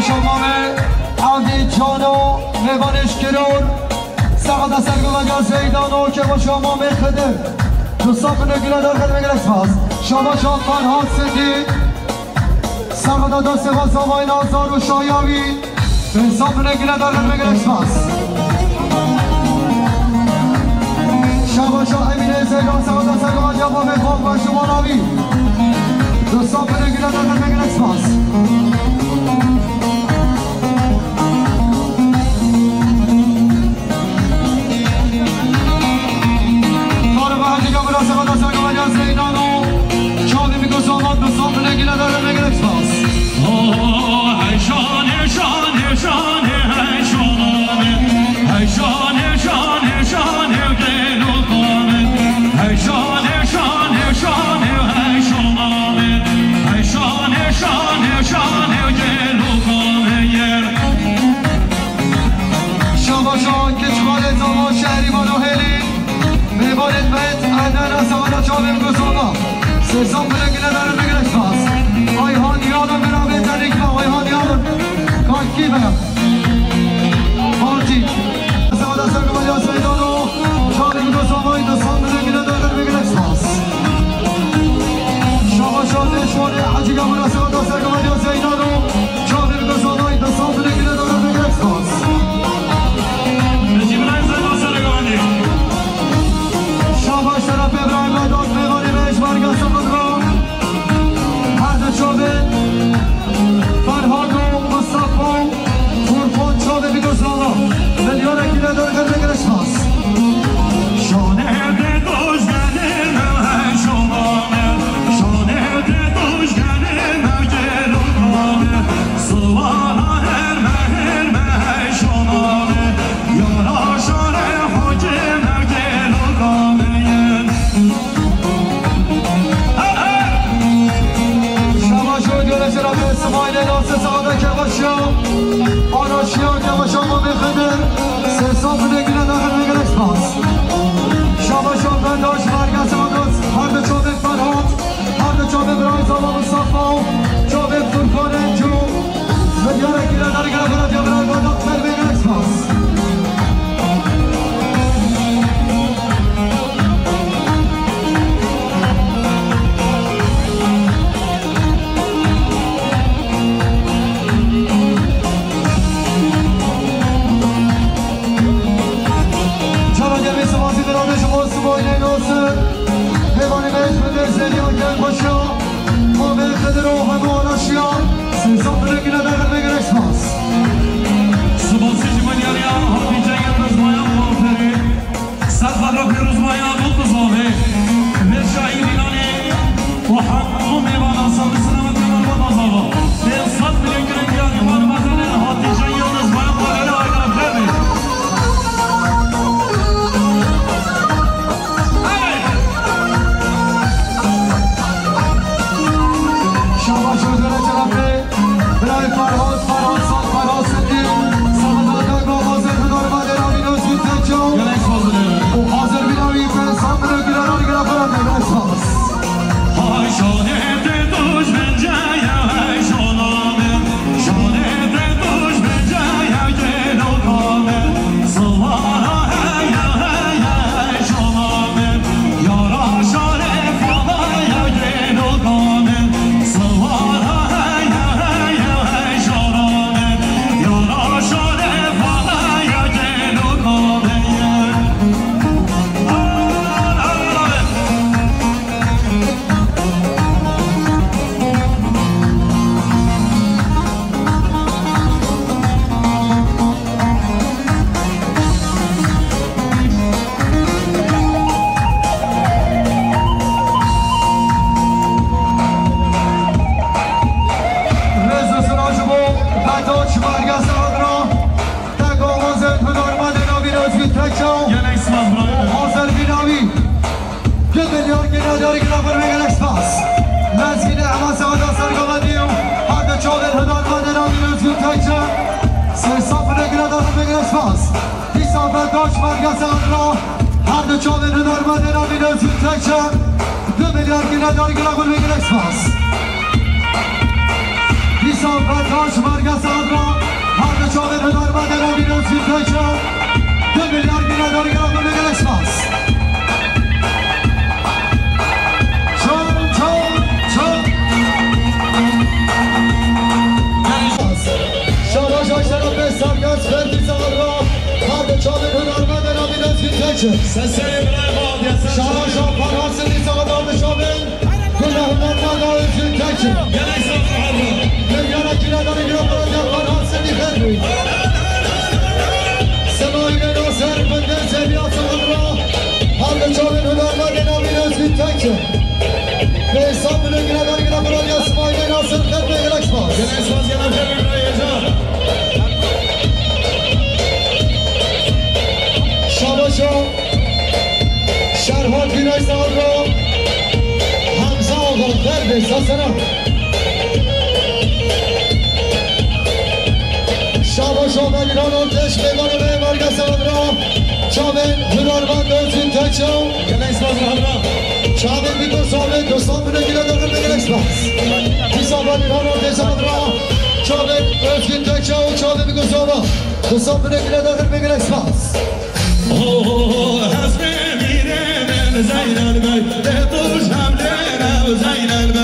شما شمامه عبدی جانو میوانش کرور سقط سرگو و جان سیدانو که با شما میخده دوستان نگیره دار خد میگرش پاس شما فرهاد سندی سقط دو سپاس آقای نازار و شایاوی دوستان نگیره دار خد میگرش پاس شما امینه سیدان سقط سرگو و جان میخوام با شما ناوی دوستان نگیره دار خد میگرش پاس سیزان بلگیره داره بگیرش پاس آیهان یادم برا بهتری که آیهان یادم کانکی برم پارتی سواد اصلا که بجا سیدانو چالی بگو سامایی دستان بلگیره داره بگیرش پاس شما شاده شوره حجی گمونه سواد اصلا که بجا سیدانو چالی بگو سامایی دستان بلگیره داره بگیرش پاس شما شرف ابراهیم داد میوانی بهش برگستم شده فرهاد و مصطفی فرفان شده بی دوستانا ملیون اکی نداره که بگرش پاس شانه ده دوشگنه مه شمامه شانه ده دوشگنه مه گلوکامه سوالا هر مه شمامه یارا شانه حاکمه گلوکامه جرابه اسماعیل ناصر سعاده که باشا آراشیان که باشا ما بخدر سرسان بنگیره داخل بگرش پاس شما شما داشت برگست ما دوست هر دو چوبه فرهاد هر دو چوبه برای زمان مصطفی چوبه فرکان انجو ملیاره گیره داره گره برای جبرال بادات بر بگرش پاس هر دو چاوه ندار مده نامی نزید تکم 2 میلیارد که نداری که نقل بگیر اکسپاس فتاش مرگز آدرا هر چاوه به دربند را بیرون سوی پیچه 2 میلیارد گیره داری گرام رو بگل اکسپاس چون شاباش آشترا به سرگز فردیز آدرا هر چاوه به دربند را بیرون سوی پیچه شاباش آفران سلیز آدرا به شابه گله هنر مدار سوی پیچه میلیارد گیره داری گرام رو فران سلی خیلی سماعین ناصر بنده زبیات آدرا هر چاوه به دربند را بیرون سوی پیچه به حساب بله گیره داری گرام برای سماعین ناصر خیلی بگل اکسپاس شاباشو شرحال بینای سال رو حمزه آقا فرد ساسنا شاباشو بگیران آتش بگانه به مرگ سال رو چاوین هنرمند دوزین تکشو چاوین بیتو ساله دوستان بینه گیره داخل بگیر اکسپاس بیسا بگیران آتش سال رو چاوین دوزین تکشو چاوین بیتو ساله دوستان بینه گیره داخل بگیر اکسپاس حسب میره من زینل بی به توش حمله نو زینل بی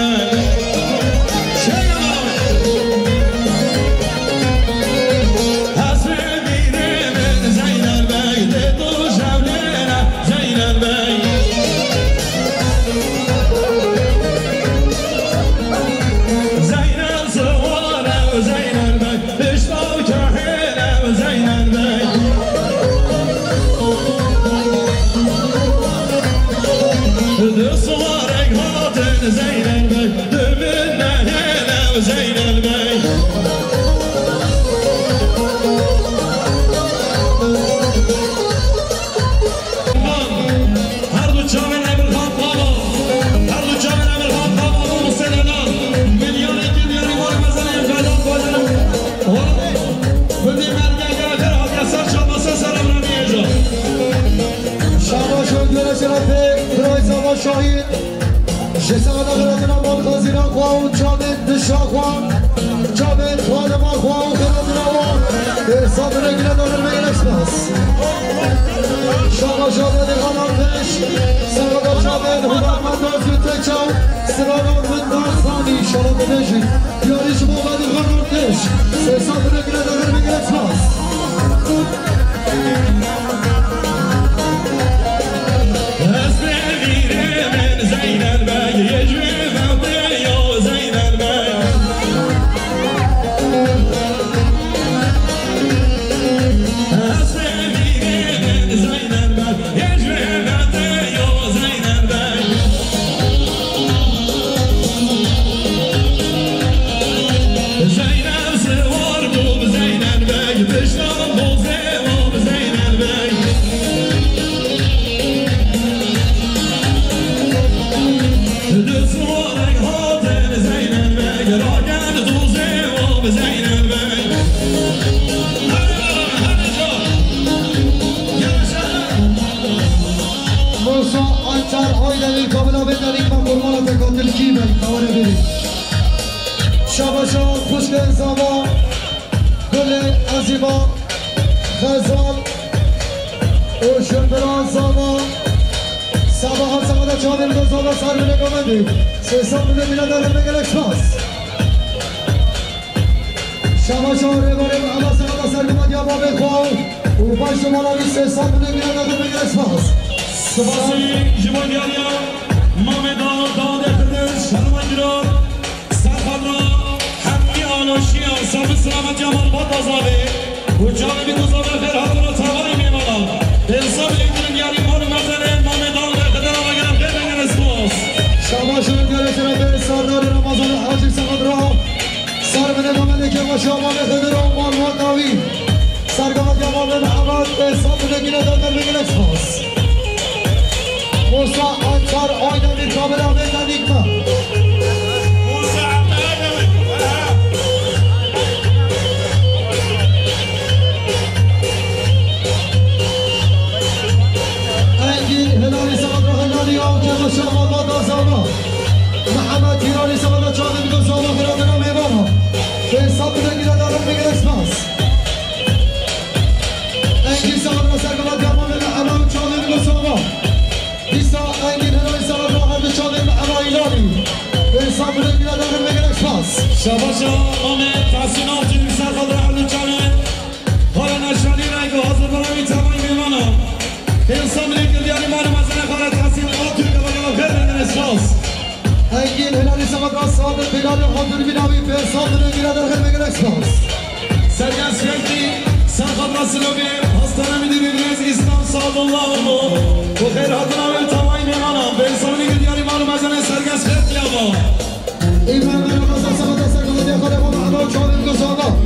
حسب میره من زینل بی به توش حمله نو زینل بی زینل سواره و زینل بی بشتا کهنه و زینل بی صورك هاتن زين البي دمنا هنا وزين البي هردو جامن ابل خطابا هردو جامن ابل خطابا ومسلنا مليون دينار مال مثلا يفعلون قادر بدي مرجع كذا هذا سر شاباسه سلام نبيجا شاباشو دیره شرفه برای زمان شاهید شسان آقلتنا مال خازیران خواهون چامن دشا خواهون چامن خانما خواهون خرادنا وان احساب نگیره دارن بگل اکسپاس شاباشو دیده خانم پیش سرادا چامن هنرمند دوزین تکشو سرادا من دارستانی شلام بشی یاری شما بدی خانم پیش احساب نگیره دارن بگل اکسپاس زين البي يجري ماضي يا زين البي اسمي زين البي يجري ماضي يا زين البي زين السوار بو زين البي بشتغل بو زين البي صورك هاتن زين البي راقد توزي وبزين البي موسا انتر آیده بی کاملا بدنیم من قرمانت قاتل کیمه کامله بریم شباشا خوشک انزاما گل عزیبا خزال اوشن بران زاما سبا هم سمادا چاویل دو زاما سر بینه گامدی سیسان بینه بینه دارم بگل اکسپاس شباشا ریباریم اما سمادا سر گامدی اما بخواه او پای شمالاوی سیسان بینه بینه دارم بگل اکسپاس سپاسی جوانیانیا مامدان داده کردن شرمندران سرخان را همی آناشیا سام سلامت جمال با تازاوی و جانبی تازاوی فرحات را تاوری میمانم انصاب لیدرن یاری مال مزنه مامدان کردن آقا گرم که بگن اسپاس شباشون گره به سردار رمضان حاجی سمد را سر به نگامده که ما شما بخده را مال داوی سرگاه جمال محمد به حساب نگینه دادن بگن اکسپاس موسا انتر آیدمی کاملا بزنید ما انگین هلالی سمد را هلالی آن که ما شما با دازانا محمد ایرانی سمد را چاقه بگو شما فرادنا میبانا شاباشا آمد تحسین آفجی سرخاد رحلو چانه حالا نشانی رنگ و حاضر برای تمایی میمانا انسان بلیگ دیانی مانو مزنه خانه تحسین آتوی که باید خیر رنگن اسفاس انگیل هلالی سمت را صادر بلال خاطر بینامی فرسان نگیره در خیر بگن اسفاس سرگز فردی سرخاد رسولوگه هستانه میدونی ریز اسلام سال الله و خیر حاضر آمد تمایی میمانا به انسان بلیگ دیانی مانو مزنه سرگز فردی آما این مردم رازا سمت سرگز دیخاره و معنا چاریم گزانا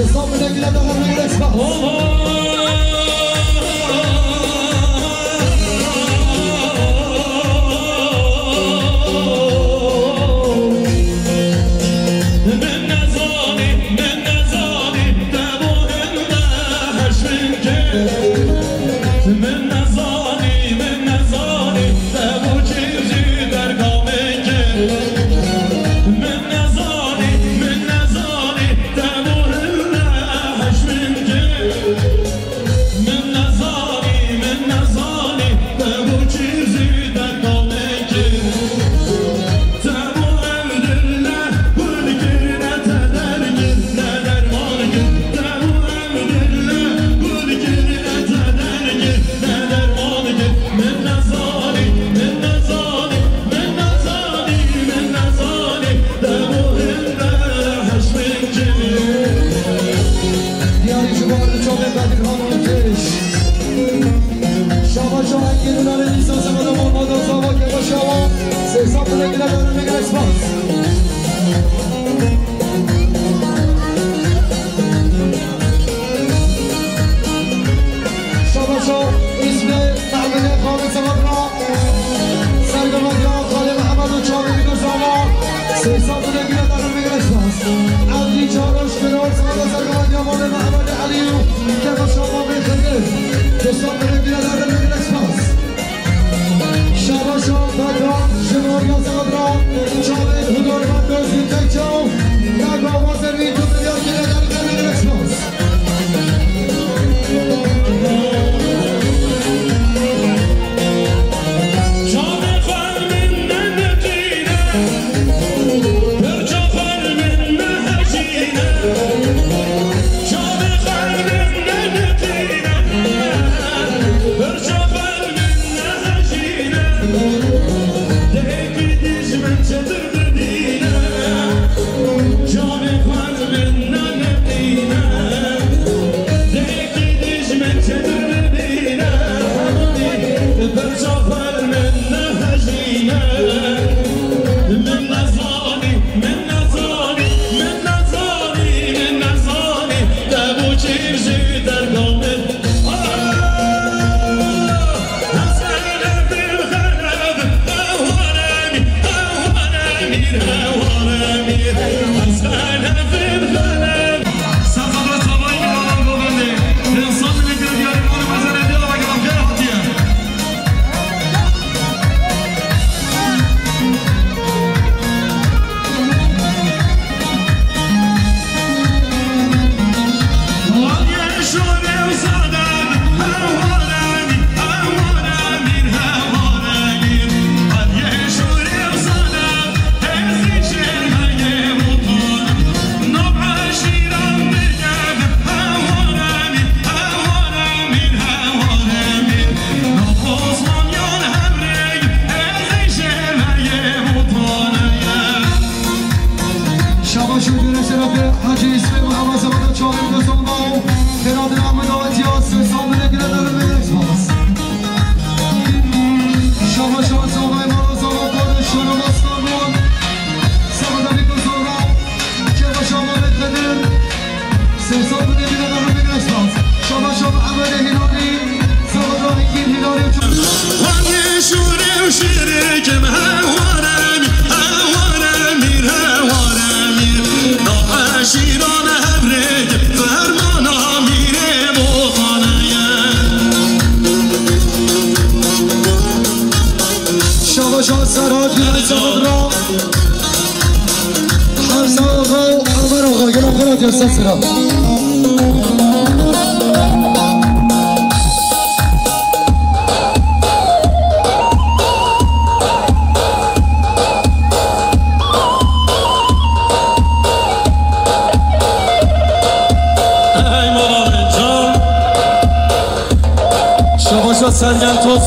اسلام نگیره در خیر بگن اسفاس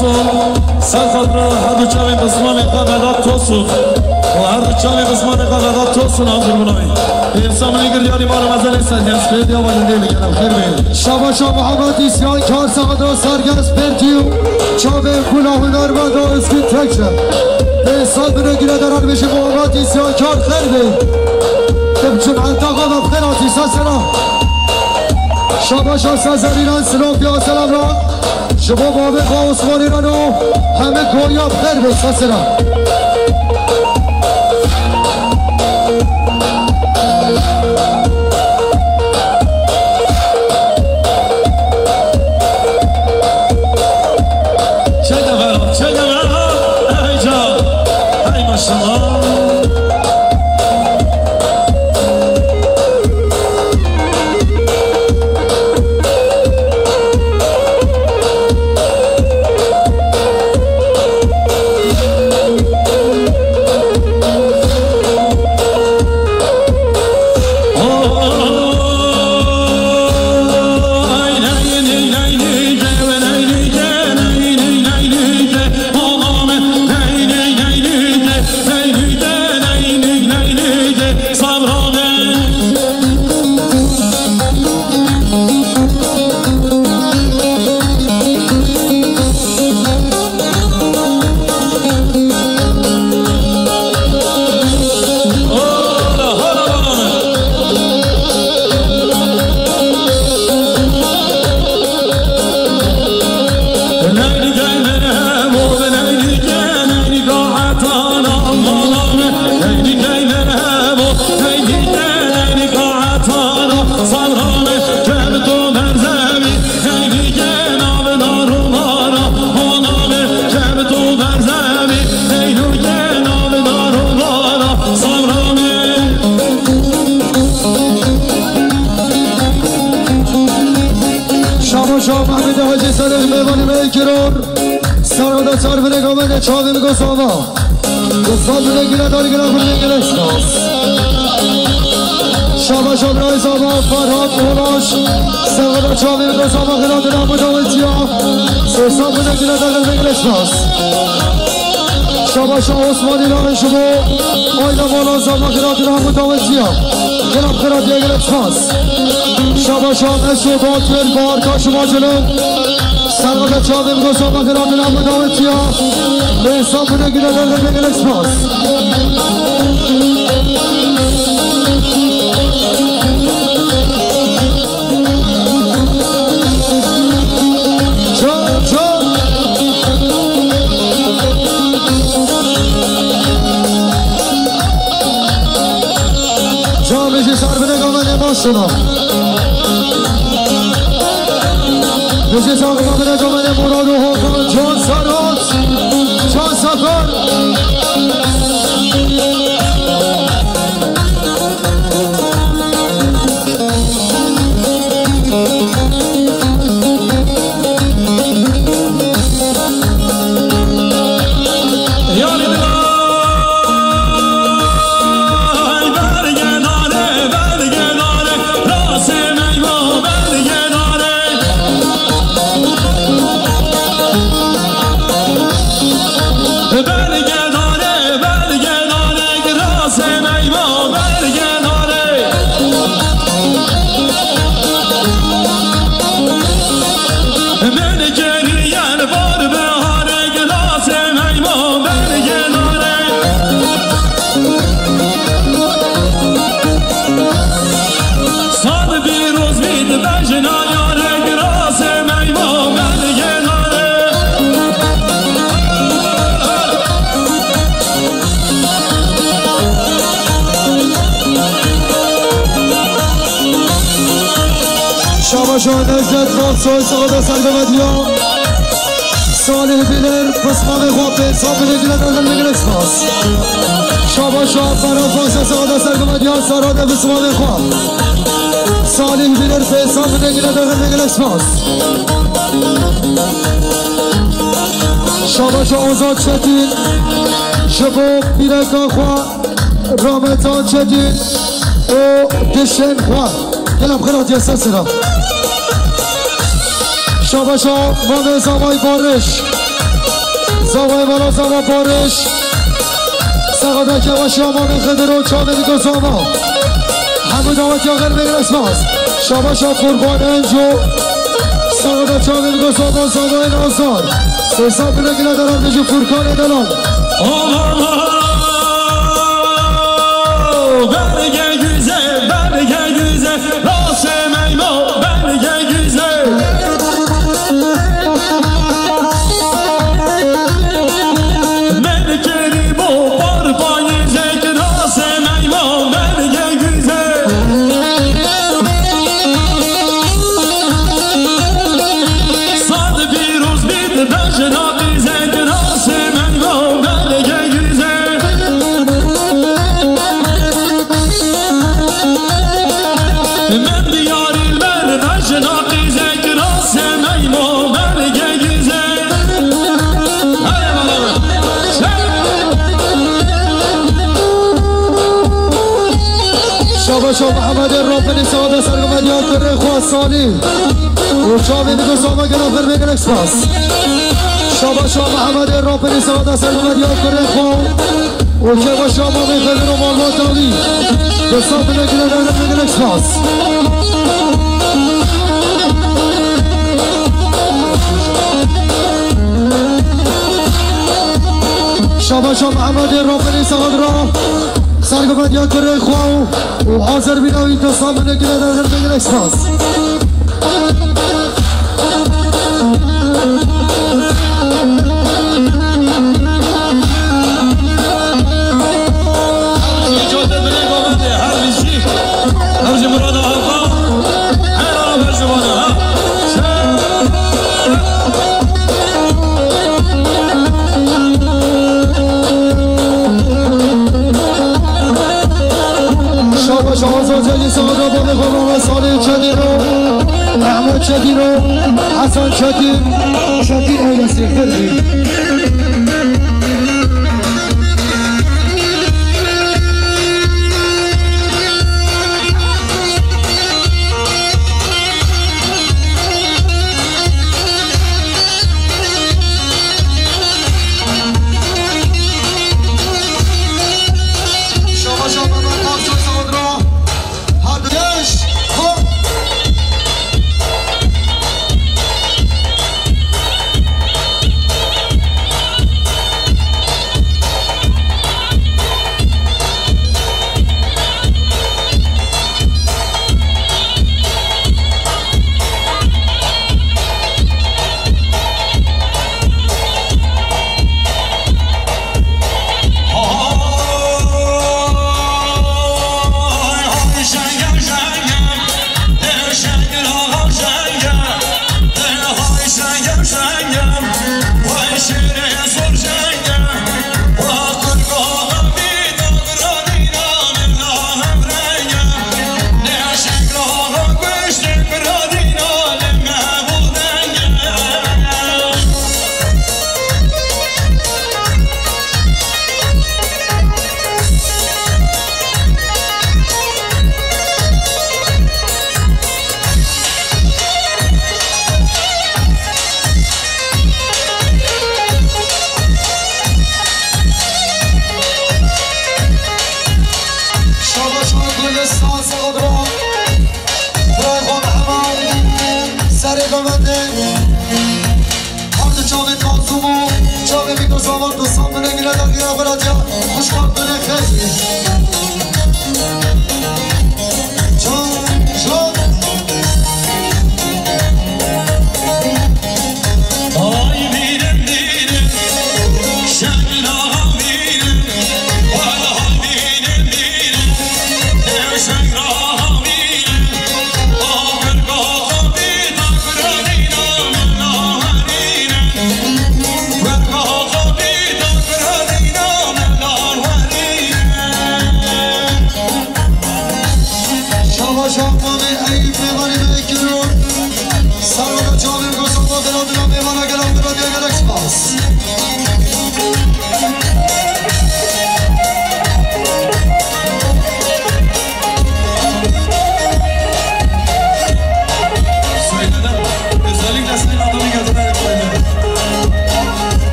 توسو سخت را هر دو چاوی بسمان قبلات توسو و هر دو چاوی بسمان قبلات توسو نازل بنای انسان میگر یاری ما رو مزل سنجس پیدا وجنده میگم خیر بید شباشا محمد ایسیان کار سمت و سرگرس پرتیو چاوی کلاهدار و دو اسکین تکشه به حساب بنگیره دران بشه محمد ایسیان کار خیر بید چون انتقا و بخیراتی سسنا شباشا سزرینان سلام بیا سلام را شما بابه با عثمانی رانو همه گویا بخیر بید سسنا چاوی میگو ساما گفتان بنگیره داری گرام بنگیره اشتاس شما شبرای ساما فرهاد موناش سوال چاوی میگو ساما خیلات نامو داوتیا سوسان بنگیره داری بنگیره اشتاس شما شما عثمانی لان شما آیلا مولا ساما خیلات نامو داوتیا گرام خیلات بنگیره اشتاس شما شما اشو باطر بارکا شما جلو سرقات چاوی میگو ساما خیلات نامو داوتیا به حساب بنگیره داره بگیر اکسپاس جا میشه سر بنگامه نماشنا میشه سر بنگامه مراد و حکم جان سرات جان سفر شاد عزت باب سوی سعاده سلبودیا صالح بیلر پسمان خواب به حساب بگیره دادن بگیر اسماس شابا شاب برای فاس سعاده سلبودیا سراده پسمان خواب صالح بیلر به حساب بگیره دادن بگیر اسماس شابا شاب آزاد شدین شبو بیرکا خواه رامتان شدین و دشن خواه گلم خیلات یسته سرم شابا شاب مانه زمای بارش زاوای بالا زاوا بارش سقاده که باشی آمان خدر و چاوه دیگه زاوا همه دامت یا غیر بگیر اسماس شابا شا قربان انجو سقاده چاوه دیگه زاوا زاوای نازار سرسان بنگیله دارم نجو فرکان دلال برگه güzel راست میما برگه güzel ملکری با قربانی زک راست میما برگه güzel صاد بیروز بید بجناقی زک راست میما برگه güzel من دیاری بر بجناقی زک راست میما برگه güzel شابا شا محمد رافنی ساده سرگمد یاد کره خواستانی و چاوی دیگه زاما گرافر بگن اکسپاس شابا شا محمد رافنی ساده سرگمد یاد کره خواه و که با شما میخوزن و مالوات داوی دستان بنگیره دارم بگن اکسپاس شابا شا محمد رافنی ساده را سرگمد یاد کره خواه و حاضر بیناوی دستان بنگیره دارم بگن اکسپاس احمد چدین و حسن چدین ایلسی خیلی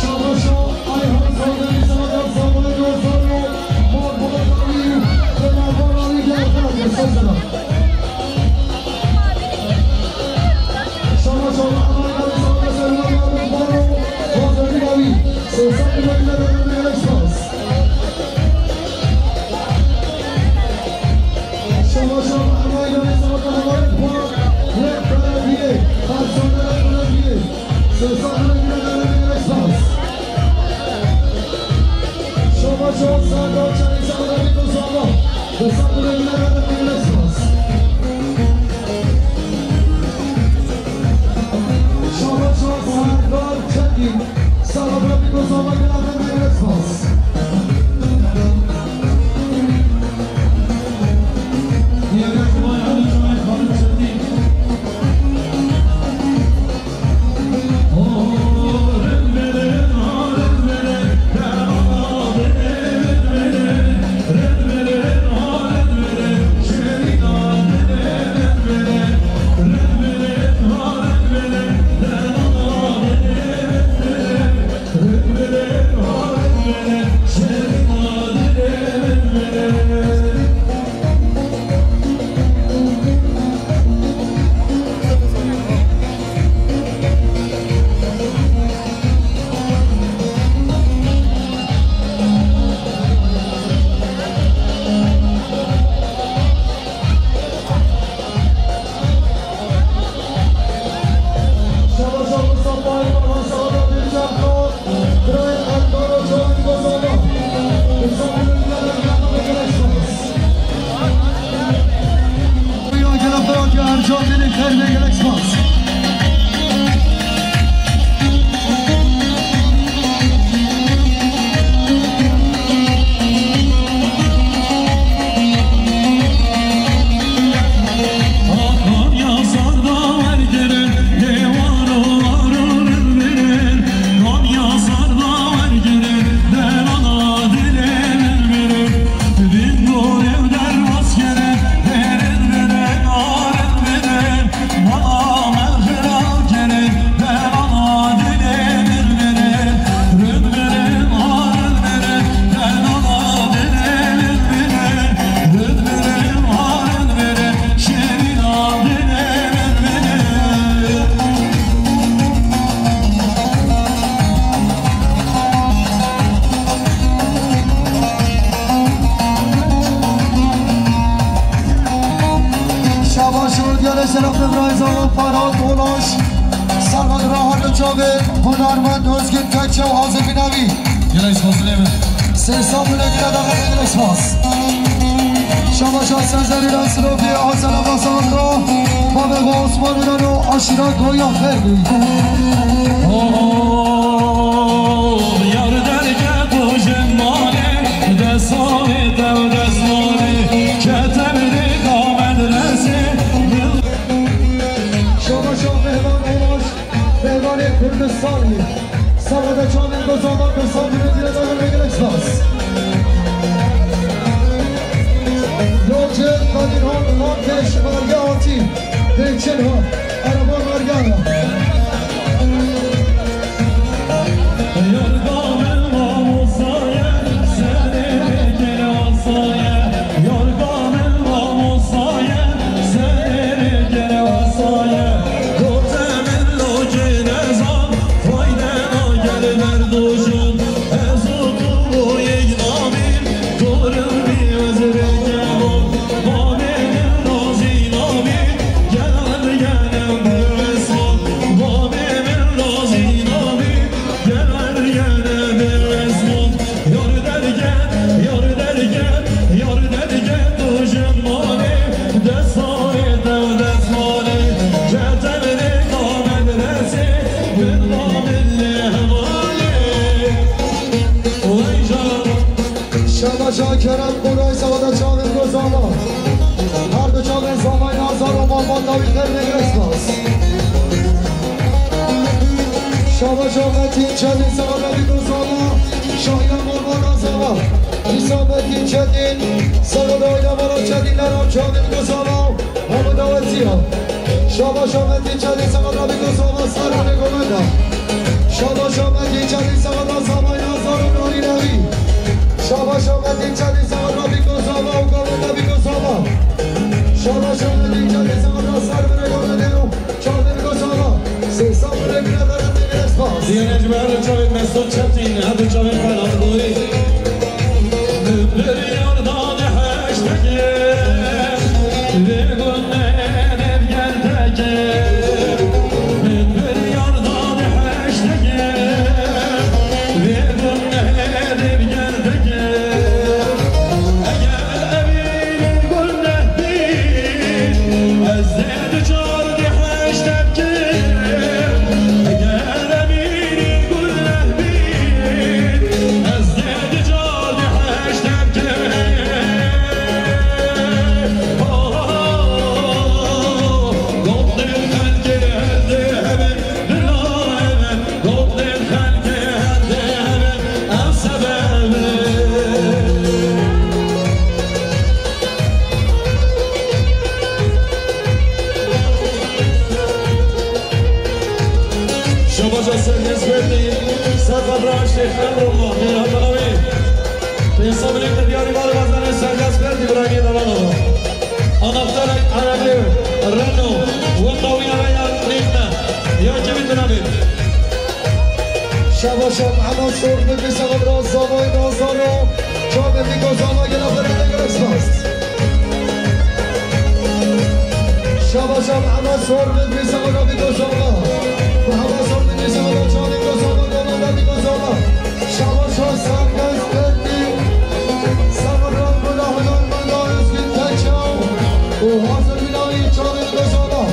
Şabaşo, ayhan, خیر بگلک سپاس شرف ابراهیز آقا فراد مولاش سرمد راهان جاوه هنرمند حزگین تکچه و حاضر بینوی گلایش فاصله من سه سامونه گیرد آقا گلایش فاس شما شاستن زدی رسروفی آزل عباس آقا بابه با عثمان بودن و آشیرا گویا خیلی یار درگه دوژن ماله دستانه دو دستانه کتب دیگا مدرسه شما مهمان اولاش مهمان کردستانی سواد چانین گزامان به سامونه گیرد آقا بگلک باز روچه قدیر ها مانتش مرگه آتی دیچن ها عربان مرگه ها شاکرم قرای سواد چاوین گزاما هر دو چاوین زامای نازار و مالمان داوی خیر نگرس باز شما شاوتین چدین سواد روی گزاما شاهیان مالمان نازارا ایسابتین چدین سواد آیدا مالا چدین نرام چاوین گزاما همه داوتی ها شما شاوتین چدین سواد روی گزاما سرانه گمنده شما شاوتین چدین سواد زامای نازار و ناری روی شما شاوتین چدین سواد روی گزاما و گمنده بی گزاما شما شاوتین چدین سواد سر بره گمنده و چاوین گزاما سه سامونه گیره دارد نگرس باز دیگه نجمه رو چاوین مستون چپتین هدو چاوین فلان دوری بری یاردان هشتگه بگونه نبگر تکه بری یاردان هشتگه بگونه نبگر تکه اگر امین گل نهبید از زید چاردی هشتگه اگر امین گل نهبید از زید چاردی هشتگه شما جسد نسبتی سرقد را شیخ الله میرم بلاوی تو حساب لیکت بیاری بار بزنه سرگز کردی برای دوان آقا آنافتر عربی رنو و قوی علیان لیکت یا که میتونه بید شما شب همه سرمه بی سقد را زامای نازانو چاوه بی گزاما گلا فرده گرس باست شما شب همه سرمه بی سقد را بی گزاما و همه سرمه بی سقد را چاوه گزاما گلا بی گزاما شما شب سرگز کردی سقد را گناهدان من دارز بی تکاو و حاضر بینایی چاوه گزاما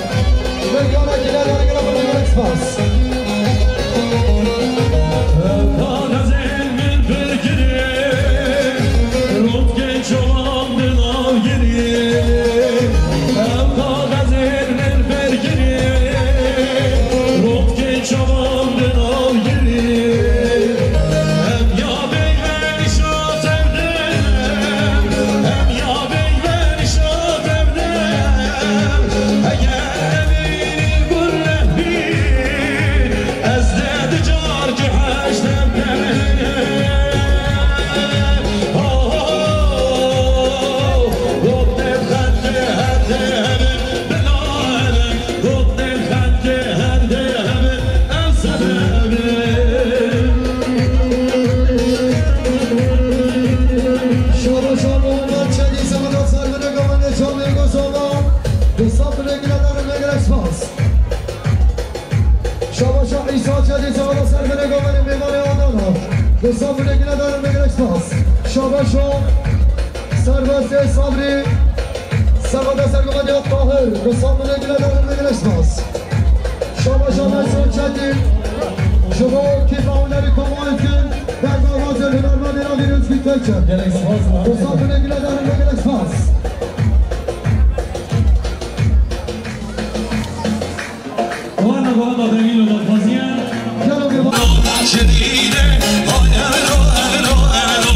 شاباشا عیسی جدید زمان سر به نگاه بریم بیمار آنانا دوستان بودگی ندارم بگیر اکسپاس شاباشا سربسته صبری سقاده سرگمانی طاهر دوستان بودگی ندارم بگیر اکسپاس شاباشا نسون جدید شما کیف هنری کمال کن در باغات هنرمندی را ویروز بیتر کن دوستان بودگی ندارم بگیر اکسپاس وانا وانا دقيقة للفازيان يلا بيبا شديدة أيلو أيلو أيلو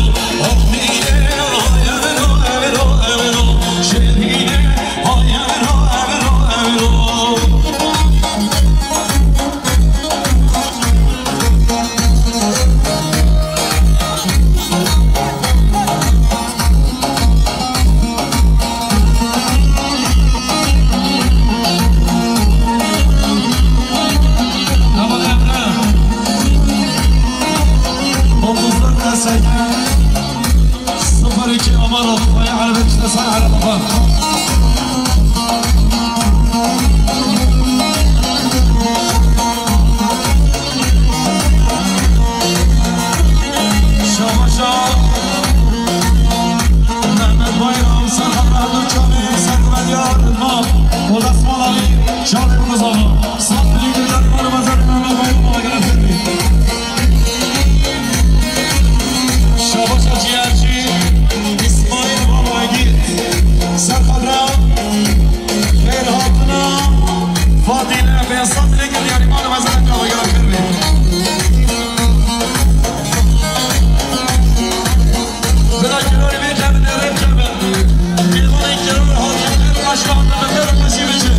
أمينة أيلو أيلو أيلو شديدة أيلو أيلو أيلو صفرك أمرض ويعرفك تسعى على مفاق شاباشا محمد بايرام سرحب رهدو چامي سرقبت يار الماء والاسمال علي شارع المزاغة صفري قدر مال مزار محمد بايرام وغير فرمي شاباشا جيارجي اسماعيل باباگیر سرخدرا خیر هاتنا فاضله فیصل دیگر یاری مال مزار جا وغیره کرده بلا کناری بیجم درم جمع بیغانی کنار حاضر خیر اشکان نمکر کسی بچه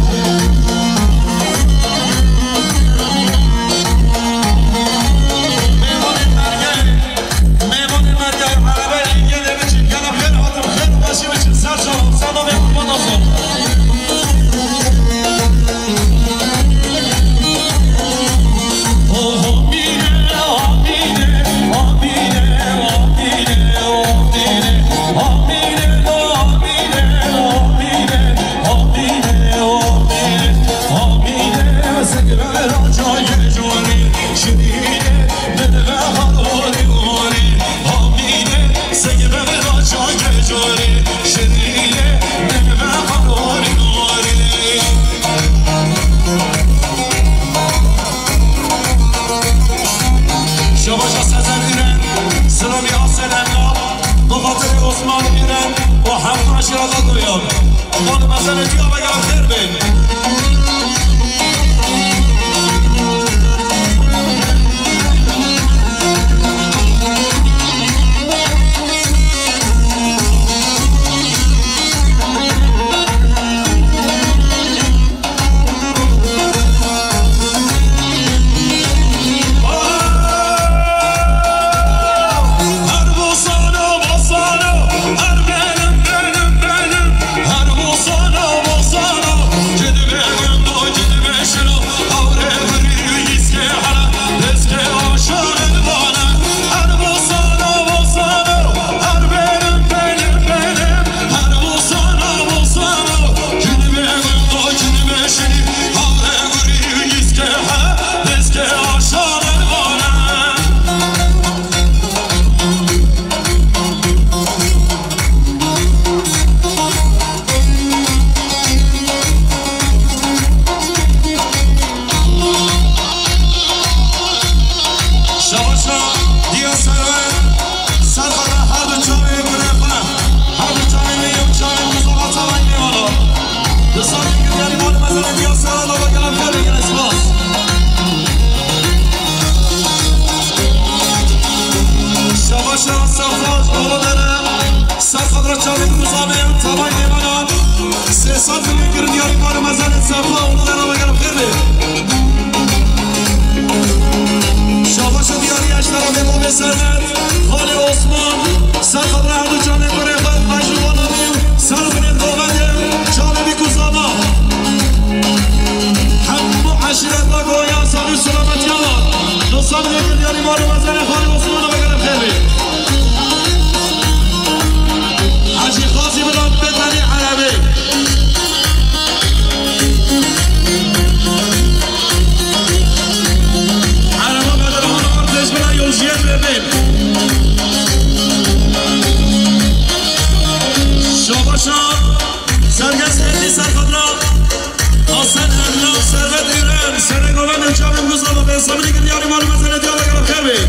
دوستان دیگه دیاری مال مسئله دیار بگرم خیر بید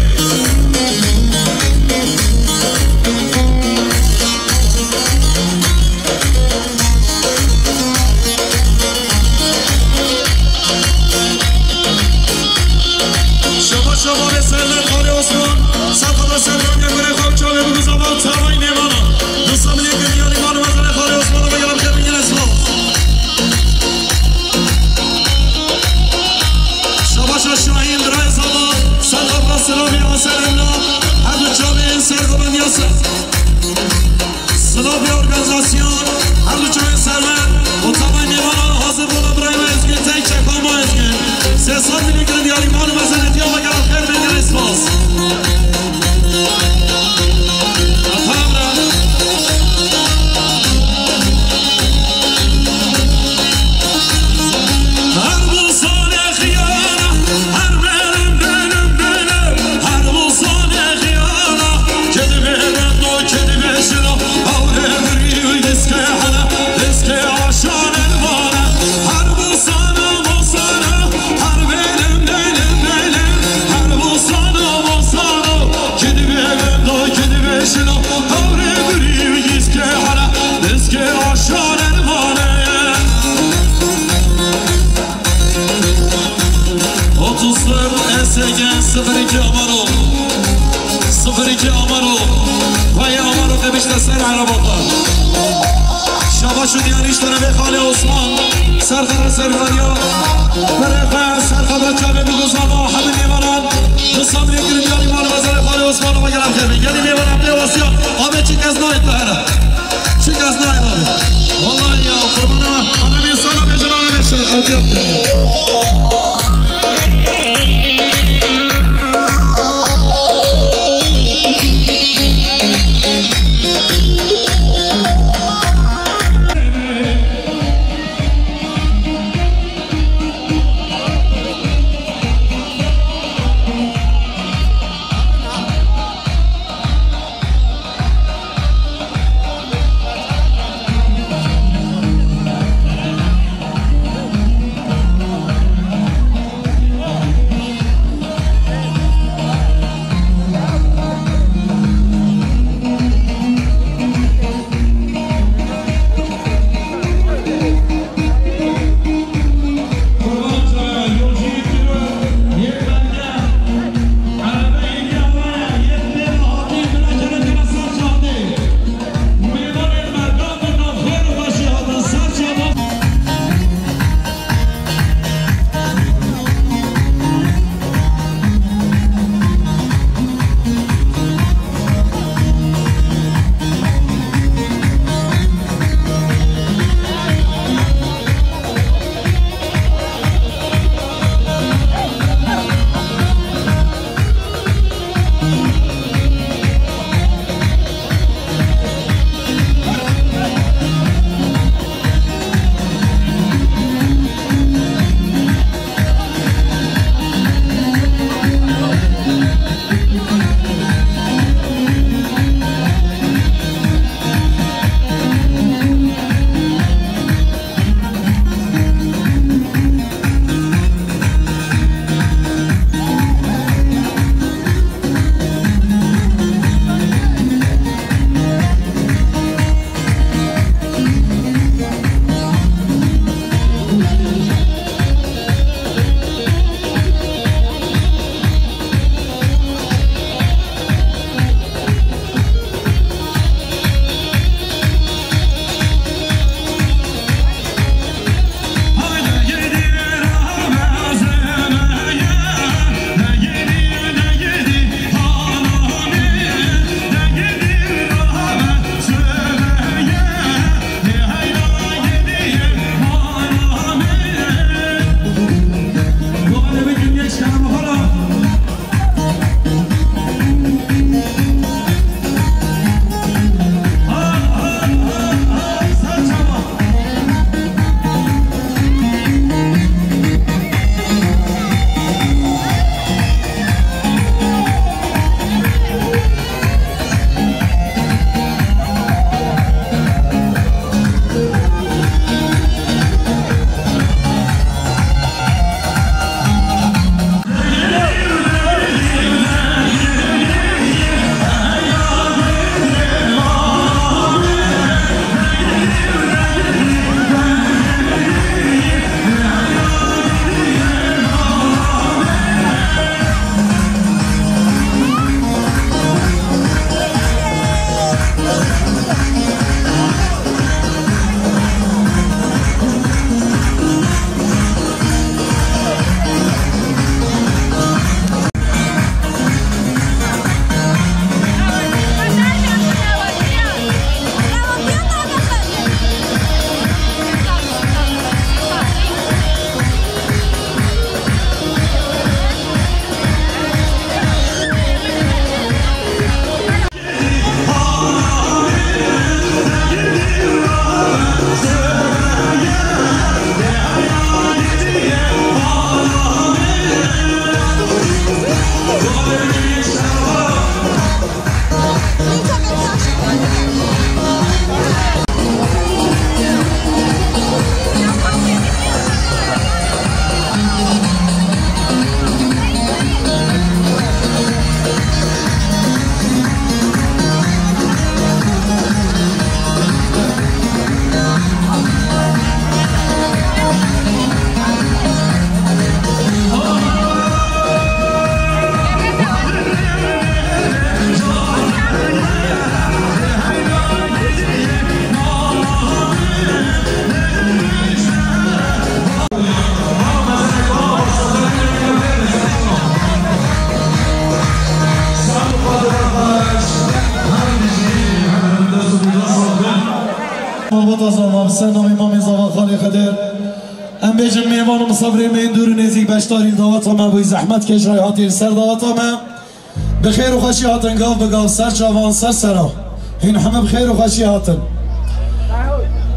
شما به سرلت خالی عثمان سرخدا سرگان یک بره خواب چاوه بگو زمان تمایی نیمانا دوستان دیگه دیاری مال مسئله خالی عثمان رو بگرم خیر بگیر اسلام شاهین درای زمان سرخدا سلامی آسر الله هر دو چاوه سرخدا میاسر سلامی ارگانزاسیون هر دو چاوه سرمن و تمایی نیمانا حاضر بولا برای ما ازگین تایی چکا ما ازگین 300 میلی گرن دیاری مال مسئله دیار بگرم خیر بگیر اسپاس صفری آمارو وای آمارو که بیشتر سر عرباتا شبا شدی آنیش داره به خاله عثمان سرخدر سرخدیا برای سرخدر جامعه بگوزاما همه نیمانان دوستان میگه گریدیانی مال بزر خاله عثمان رو بگرم خیلی یعنی میبرم بیواسیا آبه چی کس نایت بهره چی کس نایت آبه والله یا قربانم همه بیستانم یه جنانه بشه خودیب مالبات زاوا سنام امام زاوا خالی خدر ام بیجم میوان و مصابری من دور نزیک بشتاری دعوت ما بوی زحمت کش رای هاتی سر دعوت ما بخیر و خوشی هاتن گاو بگاو سر چاوان سر سرا این همه بخیر و خوشی هاتن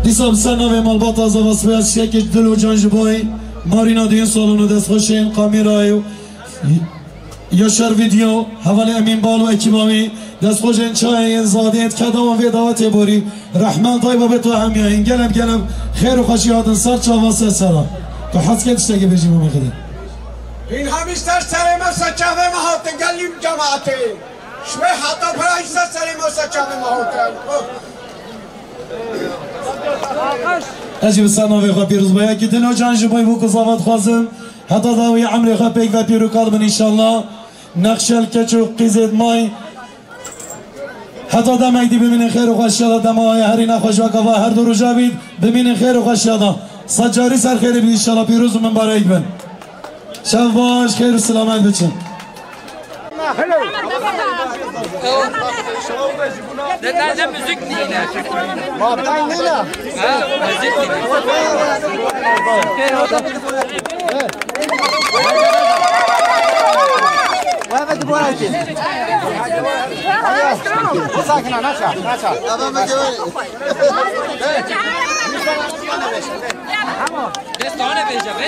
دیسا بسنام مالبات زاوا سپیاد شکل دل و جان جبای مارینا دین سالون و دست خوشین قامیرای یا شر ویدیو حوالی امین بال و اکیبامی دست خوشین چای زادیت کدام و دعوت بوری رحمان طیبه به تو همیاین گلم خیر و خوشی هاتن سر چاوا سر سرا تو حس که تشتگی بجیم و میخدیم این همیشتر سریم سچاوه مهاتن گلیم جماعتی شوی حتی پرایشتر سریم سچاوه مهاتن اجی بسناوی خواه پیروز باید که دل و جان جبای بو کزاوت خوازم حتی داوی عمری خواه پیک و پیرو کالبن انشالله نقشل کچو قیزید مای حتی دمک دی ببینین خیر و خوشیادا دمای هری نخوش و کوا هر دو رو جابید ببینین خیر و خوشیادا سجاری سر خیری بید انشالله پیروز و من برای بن شب باش خیر و سلامت بچین نه müzik değil ne? Mabdan ne la? Müzik Evet bu arada. Sakin ol, naça. Tamam mı gel? Destane vereceğim.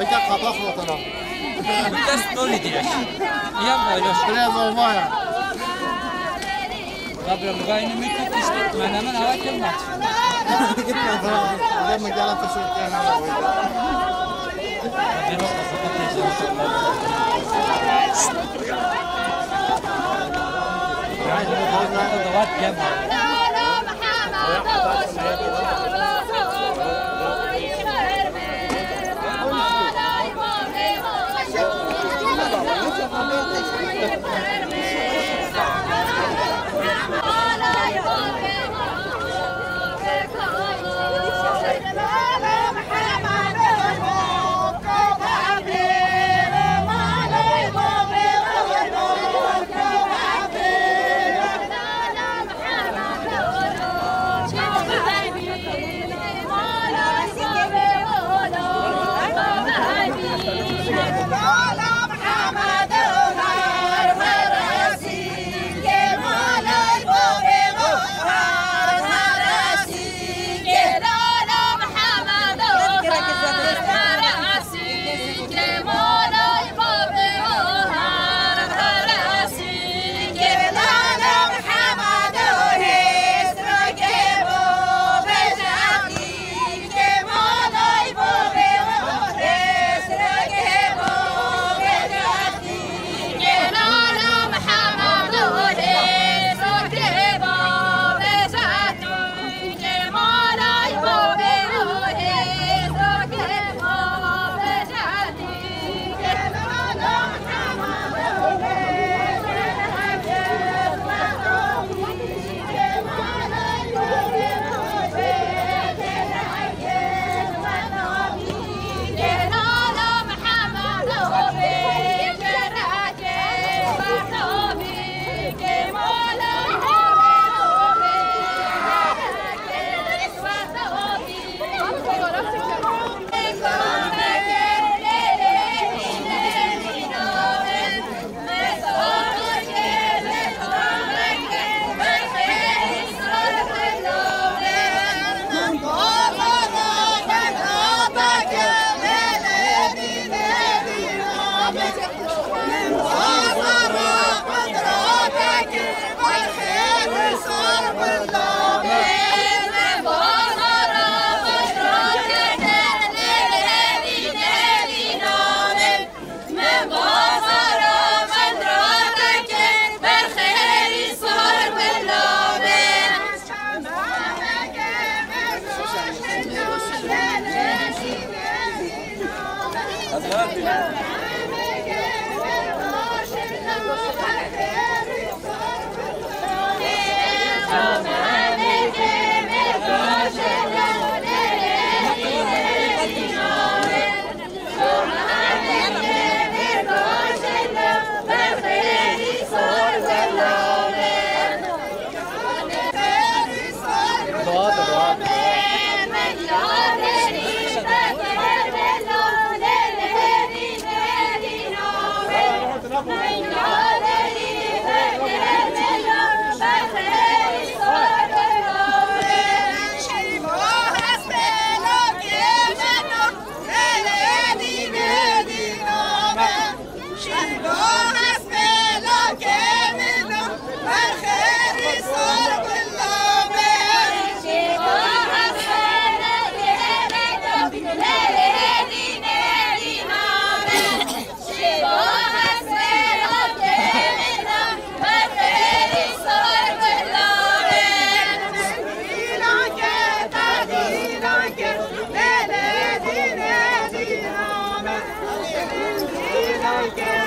Bekle kapak fotoğrafı. Bu story diyor. Niye böyle? Biraz olma ya. Tabii gaynı mükemmel işte. Ben hemen hava kelime. Gitme falan. Adam mı gelen teşekkür ederim. Like